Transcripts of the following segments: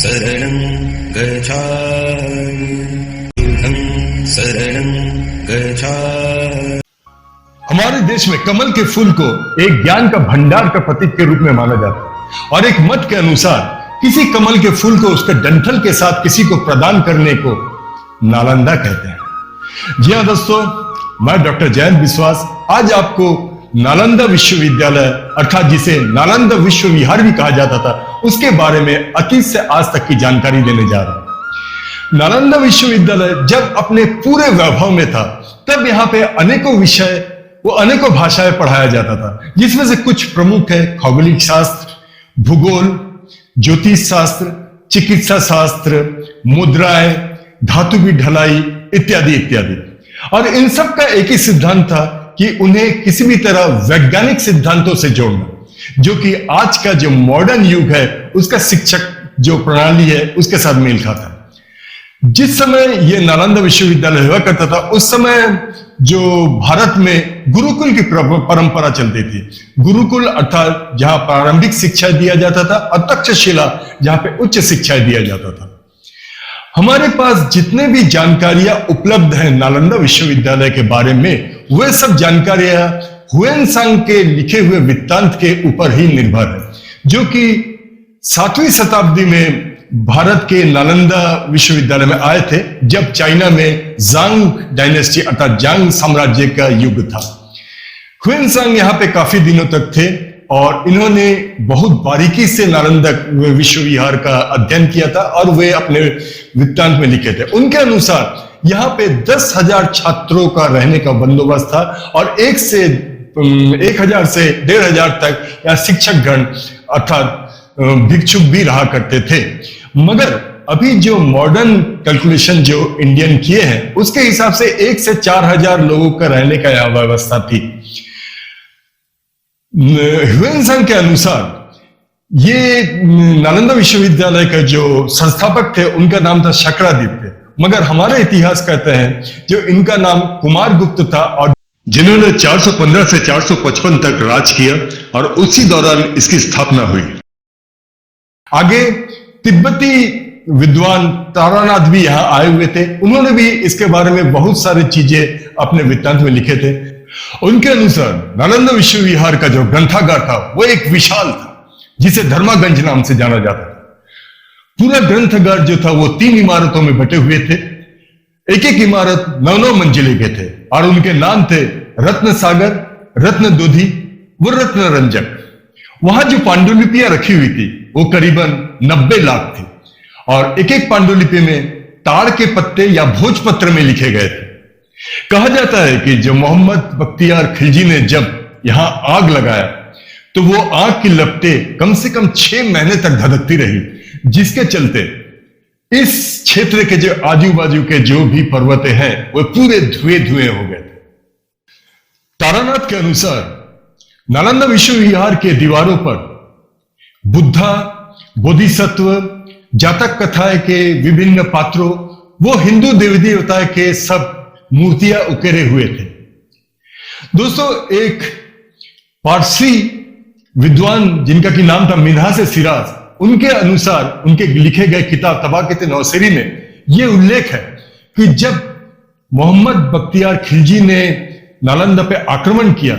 शरणं गच्छामि बुद्धं शरणं गच्छामि। हमारे देश में कमल के फूल को एक ज्ञान का भंडार का प्रतीक के रूप में माना जाता है और एक मत के अनुसार किसी कमल के फूल को उसके डंठल के साथ किसी को प्रदान करने को नालंदा कहते हैं। जी हाँ दोस्तों, मैं डॉक्टर जयंत विश्वास आज आपको नालंदा विश्वविद्यालय अर्थात जिसे नालंदा विश्व विहार भी कहा जाता था उसके बारे में अतीत से आज तक की जानकारी देने जा रहा हूं। नालंदा विश्वविद्यालय जब अपने पूरे वैभव में था तब यहाँ पे अनेकों विषय वो अनेकों भाषाएं पढ़ाया जाता था, जिसमें से कुछ प्रमुख है खगोलिक शास्त्र, भूगोल, ज्योतिष शास्त्र, चिकित्सा शास्त्र, मुद्राएं, धातु की ढलाई इत्यादि इत्यादि। और इन सब का एक ही सिद्धांत था कि उन्हें किसी भी तरह वैज्ञानिक सिद्धांतों से जोड़ना, जो कि आज का जो मॉडर्न युग है उसका शिक्षक जो प्रणाली है उसके साथ मेल खाता है। जिस समय यह नालंदा विश्वविद्यालय हुआ करता था उस समय जो भारत में गुरुकुल की परंपरा चलती थी। गुरुकुल अर्थात जहां प्रारंभिक शिक्षा दिया जाता था और तक्षशिला जहां पे उच्च शिक्षा दिया जाता था। हमारे पास जितने भी जानकारियां उपलब्ध हैं नालंदा विश्वविद्यालय के बारे में, वे सब जानकारियां हुएनसांग के लिखे हुए वृत्तांत के ऊपर ही निर्भर है, जो कि 7वीं शताब्दी में भारत के नालंदा विश्वविद्यालय में आए थे जब चाइना में जांग डायनेस्टी अर्थात जांग साम्राज्य का युग था। हुएनसांग यहाँ पे काफी दिनों तक थे और इन्होंने बहुत बारीकी से नालंदा विश्वविहार का अध्ययन किया था और वे अपने वृत्तांत में लिखे थे। उनके अनुसार यहाँ पे 10,000 छात्रों का रहने का बंदोबस्त था और 1,000 से 1,500 तक या शिक्षक गण अर्थात भिक्षुक भी रहा करते थे। मगर अभी जो मॉडर्न कैलकुलेशन जो इंडियन किए हैं उसके हिसाब से 1 से 4,000 लोगों का रहने का यह व्यवस्था थी। ह्वेनसांग के अनुसार ये नालंदा विश्वविद्यालय का जो संस्थापक थे उनका नाम था शक्रादित्य, मगर हमारे इतिहास कहते हैं जो इनका नाम कुमारगुप्त था और जिन्होंने 415 से 455 तक राज किया और उसी दौरान इसकी स्थापना हुई। आगे तिब्बती विद्वान तारानाथ भी यहां आए हुए थे, उन्होंने भी इसके बारे में बहुत सारी चीजें अपने वृत्तांत में लिखे थे। उनके अनुसार नालंदा विश्वविहार का जो ग्रंथागार था वो एक विशाल था जिसे धर्मागंज नाम से जाना जाता था। पूरा ग्रंथागार जो था वो 3 इमारतों में बटे हुए थे। एक एक इमारत 9-9 मंजिले के थे और उनके नाम थे रत्न सागर, रत्न दोधी व रत्न रंजक। वहां जो पांडुलिपियां रखी हुई थी वो करीबन 90 लाख थी और एक एक पांडुलिपि में ताड़ के पत्ते या भोजपत्र में लिखे गए थे। कहा जाता है कि जो मोहम्मद बख्तियार खिलजी ने जब यहां आग लगाया तो वो आग की लपटें कम से कम 6 महीने तक धधकती रही, जिसके चलते इस क्षेत्र के जो आजू बाजू के जो भी पर्वत हैं वो पूरे धुएं धुएं हो गए थे। तारानाथ के अनुसार नालंदा विश्वविहार के दीवारों पर बुद्धा, बोधिसत्व, जातक कथाएं के विभिन्न पात्रों वो हिंदू देवी देवता के सब मूर्तियां उकेरे हुए थे। दोस्तों, एक पारसी विद्वान जिनका की नाम था मिन्हाज सिराज, उनके अनुसार उनके लिखे गए किताब तबाक़त नौसेरी में यह उल्लेख है कि जब मोहम्मद बख्तियार खिलजी ने नालंदा पे आक्रमण किया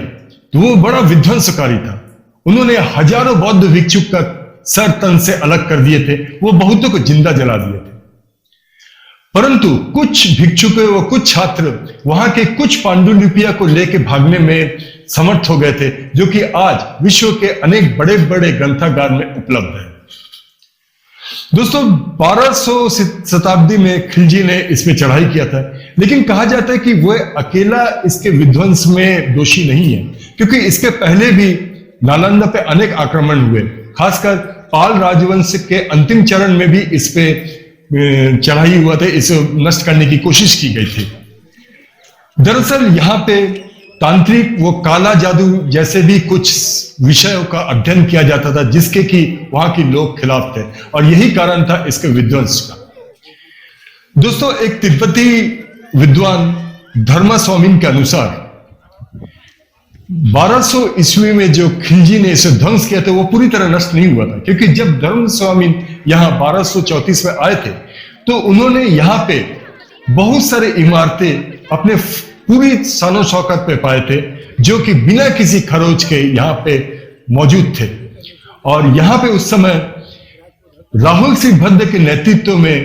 तो वो बड़ा विध्वंसकारी था। उन्होंने हजारों बौद्ध भिक्षुक का सर तन से अलग कर दिए थे, वो बहुतों को जिंदा जला दिए थे। परंतु कुछ भिक्षुक व कुछ छात्र वहां के कुछ पांडुलिपियां को लेकर भागने में समर्थ हो गए थे, जो कि आज विश्व के अनेक बड़े बड़े ग्रंथागार में उपलब्ध है। दोस्तों, 1200 शताब्दी में खिलजी ने इस पे चढ़ाई किया था, लेकिन कहा जाता है कि वह अकेला इसके विध्वंस में दोषी नहीं है, क्योंकि इसके पहले भी नालंदा पे अनेक आक्रमण हुए। खासकर पाल राजवंश के अंतिम चरण में भी इस पे चढ़ाई हुआ था, इसे नष्ट करने की कोशिश की गई थी। दरअसल यहाँ पे तांत्रिक वो काला जादू जैसे भी कुछ विषयों का अध्ययन किया जाता था, जिसके कि वहां के लोग खिलाफ थे और यही कारण था इसके विध्वंस का। दोस्तों, एक तिब्बती विद्वान धर्मा स्वामी के अनुसार 1200 ईस्वी में जो खिलजी ने इसे ध्वंस किया था वो पूरी तरह नष्ट नहीं हुआ था, क्योंकि जब धर्म स्वामी यहाँ 1234 में आए थे तो उन्होंने यहाँ पे बहुत सारे इमारतें अपने पूरी शानो शौकत पे पाए थे, जो कि बिना किसी खरोच के यहाँ पे मौजूद थे। और यहाँ पे उस समय राहुल सिंह भद्र के नेतृत्व में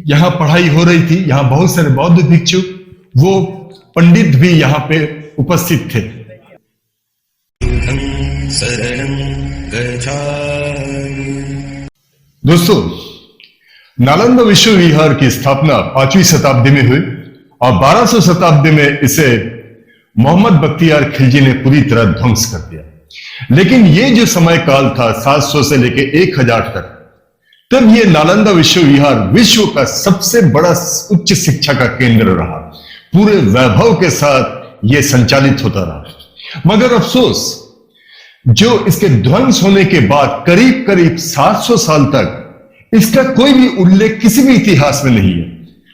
यहाँ पढ़ाई हो रही थी। यहाँ बहुत सारे बौद्ध भिक्षु, वो पंडित भी यहाँ पे उपस्थित थे। शरणं गच्छामि। दोस्तों, नालंदा विश्व विहार की स्थापना 5वीं शताब्दी में हुई और 1200 शताब्दी में इसे मोहम्मद बख्तियार खिलजी ने पूरी तरह ध्वंस कर दिया। लेकिन ये जो समय काल था 700 से लेकर 1000 तक, तब ये नालंदा विश्व विहार विश्व का सबसे बड़ा उच्च शिक्षा का केंद्र रहा। पूरे वैभव के साथ ये संचालित होता रहा। मगर अफसोस, जो इसके ध्वंस होने के बाद करीब करीब 700 साल तक इसका कोई भी उल्लेख किसी भी इतिहास में नहीं है।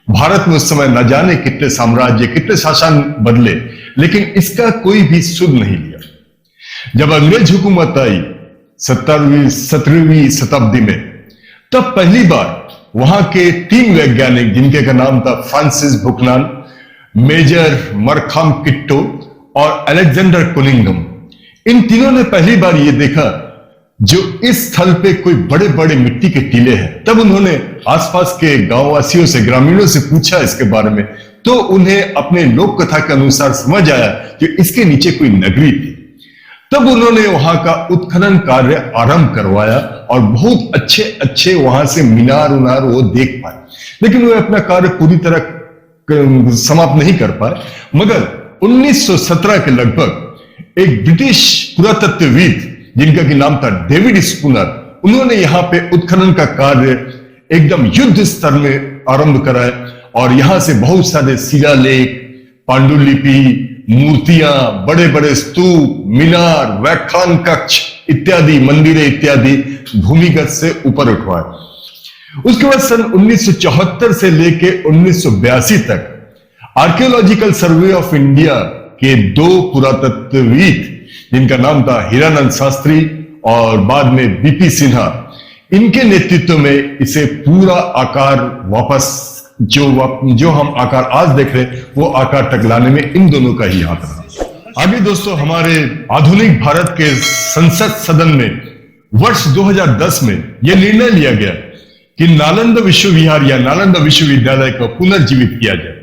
भारत में उस समय न जाने कितने साम्राज्य, कितने शासन बदले, लेकिन इसका कोई भी सुध नहीं लिया। जब अंग्रेज हुकूमत आई 17वीं शताब्दी में, तब पहली बार वहां के 3 वैज्ञानिक, जिनके का नाम था फ्रांसिस बुकनान, मेजर मरखाम किट्टो और अलेक्जेंडर कुनिंगम, इन तीनों ने पहली बार ये देखा जो इस स्थल पे कोई बड़े बड़े मिट्टी के टीले हैं। तब उन्होंने आसपास के गांववासियों से, ग्रामीणों से पूछा इसके बारे में, तो उन्हें अपने लोक कथा के अनुसार समझ आया कि इसके नीचे कोई नगरी थी। तब उन्होंने वहां का उत्खनन कार्य आरंभ करवाया और बहुत अच्छे अच्छे वहां से मीनार उनार वो देख पाए, लेकिन वे अपना कार्य पूरी तरह समाप्त नहीं कर पाए। मगर 1917 के लगभग एक ब्रिटिश पुरातत्वविद, जिनका की नाम था डेविड स्पूनर, उन्होंने यहाँ पे उत्खनन का कार्य एकदम युद्ध स्तर में आरंभ कराया और यहां से बहुत सारे शिलालेख, पांडुलिपि, मूर्तियां, बड़े बड़े स्तूप, मीनार, व्याख्यान कक्ष इत्यादि, मंदिरें इत्यादि भूमिगत से ऊपर उठवाए। उसके बाद सन 1974 से लेके 1982 तक आर्कियोलॉजिकल सर्वे ऑफ इंडिया के 2 पुरातत्वविद, जिनका नाम था हीरानंद शास्त्री और बाद में बीपी सिन्हा, इनके नेतृत्व में इसे पूरा आकार वापस जो हम आकार आज देख रहे हैं वो आकार तक लाने में इन दोनों का ही हाथ रहा। आगे दोस्तों, हमारे आधुनिक भारत के संसद सदन में वर्ष 2010 में यह निर्णय लिया गया कि नालंदा विश्व विहार या नालंदा विश्वविद्यालय को पुनर्जीवित किया जाए।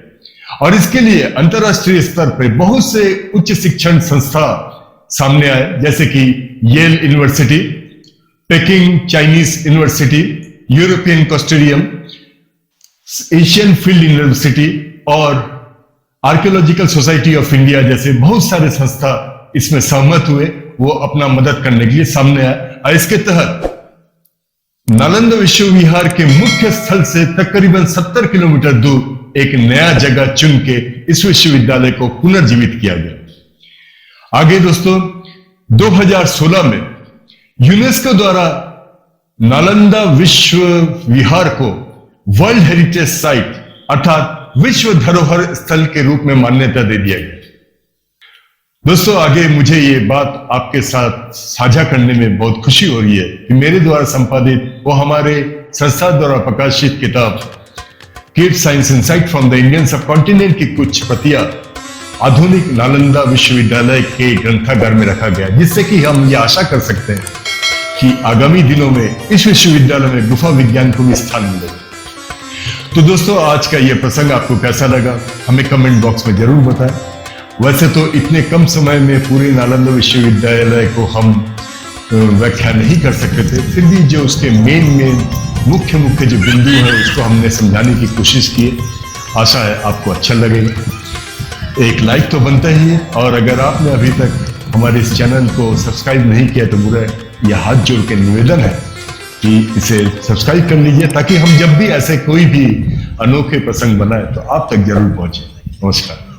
और इसके लिए अंतरराष्ट्रीय स्तर पर बहुत से उच्च शिक्षण संस्था सामने आए, जैसे कि Yale University, Peking Chinese University, European consortium, Asian field university और आर्कियोलॉजिकल सोसाइटी ऑफ इंडिया जैसे बहुत सारे संस्था इसमें सहमत हुए। वो अपना मदद करने के लिए सामने आए और इसके तहत नालंदा विश्व विहार के मुख्य स्थल से तकरीबन 70 किलोमीटर दूर एक नया जगह चुन के इस विश्वविद्यालय को पुनर्जीवित किया गया। आगे दोस्तों, 2016 में यूनेस्को द्वारा नालंदा विश्व विहार को वर्ल्ड हेरिटेज साइट अर्थात विश्व धरोहर स्थल के रूप में मान्यता दे दिया गया। दोस्तों, आगे मुझे ये बात आपके साथ साझा करने में बहुत खुशी हो रही है कि मेरे द्वारा संपादित वो हमारे संस्था द्वारा प्रकाशित किताब cave science insight from the Indian subcontinent की कुछ प्रतियां आधुनिक नालंदा विश्वविद्यालय के ग्रंथागार में रखा गया, जिससे कि हम ये आशा कर सकते हैं कि आगामी दिनों में इस विश्वविद्यालय में गुफा विज्ञान को भी स्थान मिलेगा। तो दोस्तों, आज का ये प्रसंग आपको कैसा लगा हमें कमेंट बॉक्स में जरूर बताएं। वैसे तो इतने कम समय में पूरे नालंदा विश्वविद्यालय को हम व्याख्या नहीं कर सकते थे, फिर भी जो उसके मेन मुख्य जो बिंदु है उसको हमने समझाने की कोशिश की। आशा है आपको अच्छा लगेगा। एक लाइक तो बनता ही है, और अगर आपने अभी तक हमारे इस चैनल को सब्सक्राइब नहीं किया तो बुरा यह हाथ जोड़ के निवेदन है कि इसे सब्सक्राइब कर लीजिए, ताकि हम जब भी ऐसे कोई भी अनोखे प्रसंग बनाए तो आप तक जरूर पहुंचे। नमस्कार।